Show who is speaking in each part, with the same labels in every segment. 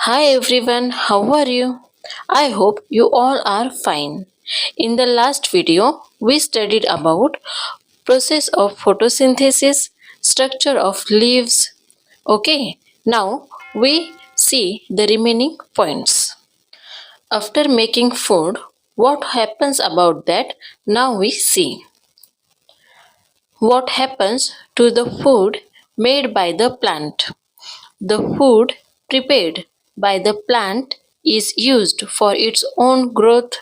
Speaker 1: Hi everyone, how are you? I hope you all are fine. In the last video, we studied about process of photosynthesis, structure of leaves. Okay, now we see the remaining points. After making food, what happens about that? Now we see. What happens to the food made by the plant? The food prepared by the plant is used for its own growth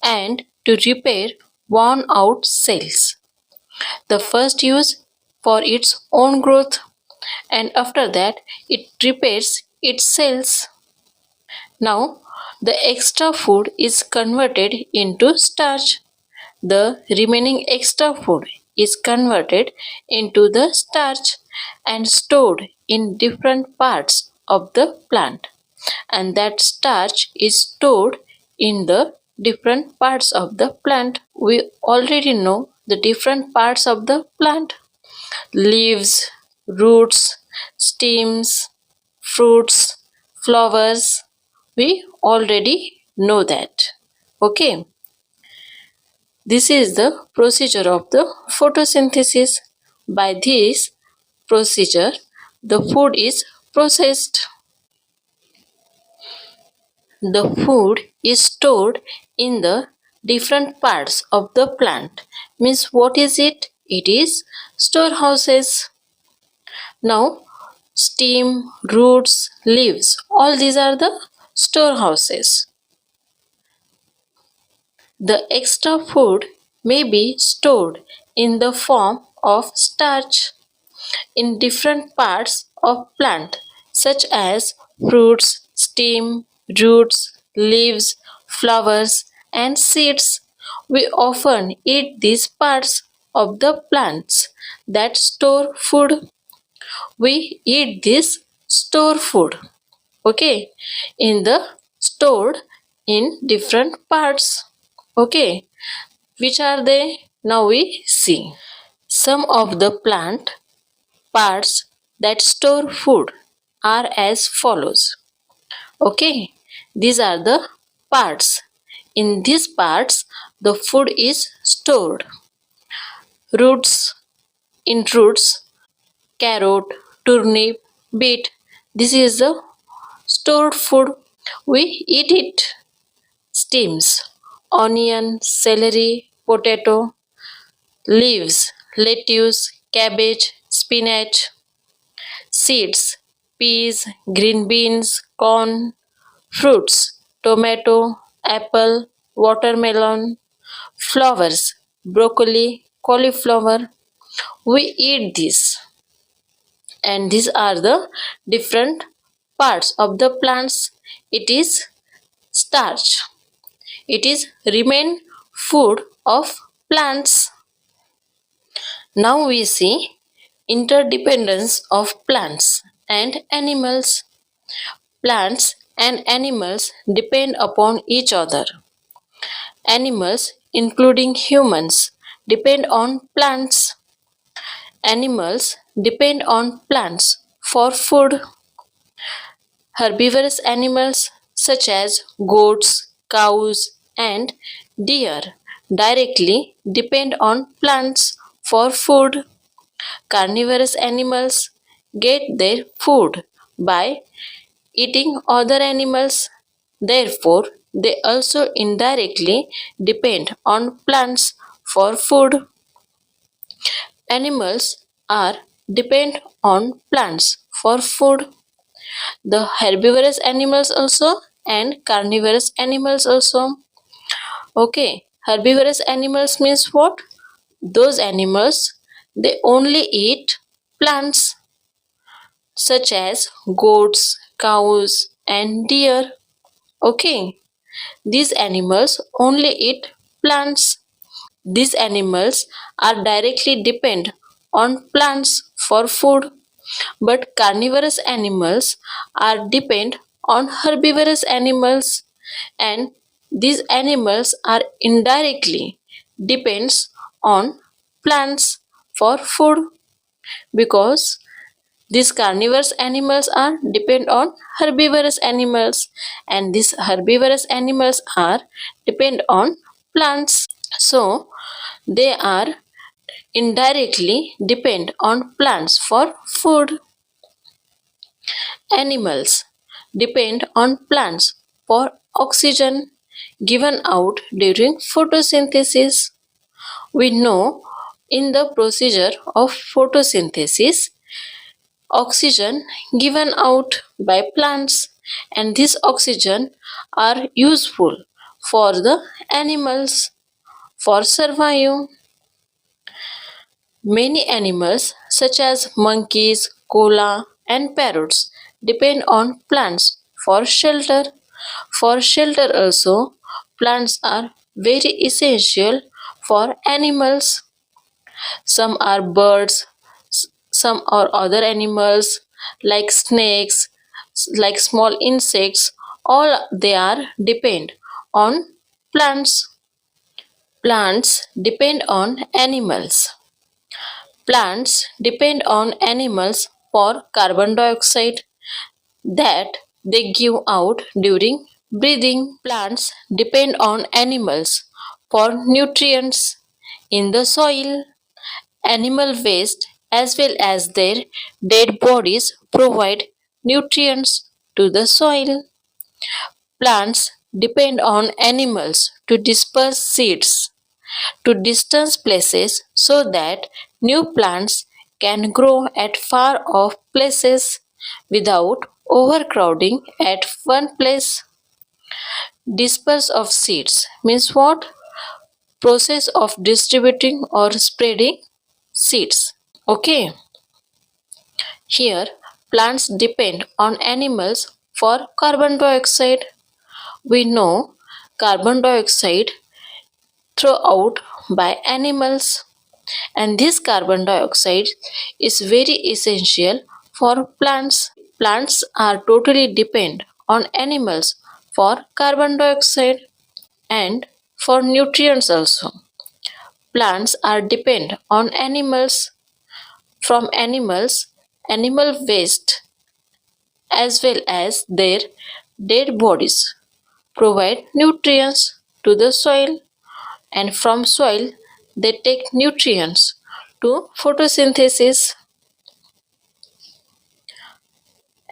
Speaker 1: and to repair worn out cells. The first use for its own growth, and after that it repairs its cells. Now the extra food is converted into starch. The remaining extra food is converted into the starch and stored in different parts of the plant, and that starch is stored in the different parts of the plant. We already know the different parts of the plant: leaves, roots, stems, fruits, flowers. We already know that. Okay. This is the procedure of the photosynthesis. By this procedure, the food is processed. The food is stored in the different parts of the plant. Means what is it? It is storehouses. Now, stem, roots, leaves, all these are the storehouses. The extra food may be stored in the form of starch in different parts of plant such as fruits, stem, roots, leaves, flowers and seeds. We often eat these parts of the plants that store food. We eat this store food, okay, in the stored in different parts. Okay, which are they? Now we see. Some of the plant parts that store food are as follows. Okay, these are the parts. In these parts, the food is stored. Roots, in roots, carrot, turnip, beet. This is the stored food. We eat it. Stems, onion, celery, potato. Leaves, lettuce, cabbage, spinach. Seeds, peas, green beans, corn. Fruits, tomato, apple, watermelon. Flowers, broccoli, cauliflower. We eat these, and these are the different parts of the plants. It is starch. It is remain food of plants. Now we see interdependence of plants and animals. Plants and animals depend upon each other. Animals, including humans, depend on plants. Animals depend on plants for food. Herbivorous animals such as goats, cows, and deer directly depend on plants for food. Carnivorous animals get their food by eating other animals. Therefore, they also indirectly depend on plants for food. Animals are depend on plants for food. The herbivorous animals also and carnivorous animals also. Okay, herbivorous animals means what? Those animals, they only eat plants such as goats, cows and deer. Okay, these animals only eat plants. These animals are directly depend on plants for food, but carnivorous animals are depend on herbivorous animals, and these animals are indirectly depends on plants for food because These carnivorous animals are depend on herbivorous animals, and these herbivorous animals are depend on plants. So they are indirectly depend on plants for food. Animals depend on plants for oxygen given out during photosynthesis. We know in the procedure of photosynthesis, oxygen given out by plants, and this oxygen are useful for the animals for survival. Many animals such as monkeys, koala and parrots depend on plants for shelter. For shelter also, plants are very essential for animals. Some are birds, some are other animals like snakes, like small insects, all they are depend on plants. Plants depend on animals. Plants depend on animals for carbon dioxide that they give out during breathing. Plants depend on animals for nutrients in the soil. Animal waste as well as their dead bodies provide nutrients to the soil. Plants depend on animals to disperse seeds to distant places so that new plants can grow at far off places without overcrowding at one place. Disperse of seeds means what? Process of distributing or spreading seeds. Okay, here plants depend on animals for carbon dioxide. We know carbon dioxide thrown out by animals, and this carbon dioxide is very essential for plants. Plants are totally depend on animals for carbon dioxide and for nutrients also. Plants are depend on animals. From animals, animal waste as well as their dead bodies provide nutrients to the soil, and from soil they take nutrients to photosynthesis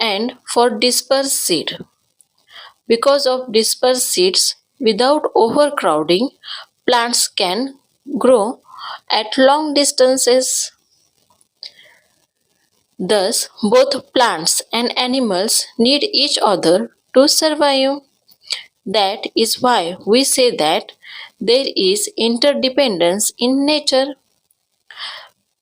Speaker 1: and for dispersed seed. Because of dispersed seeds, without overcrowding, plants can grow at long distances. Thus, both plants and animals need each other to survive. That is why we say that there is interdependence in nature.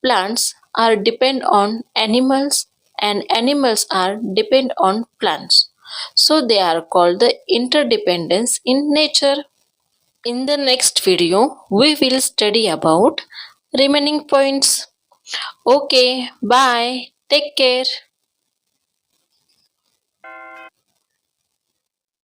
Speaker 1: Plants are depend on animals and animals are depend on plants. So they are called the interdependence in nature. In the next video, we will study about remaining points. Okay, bye. Take care.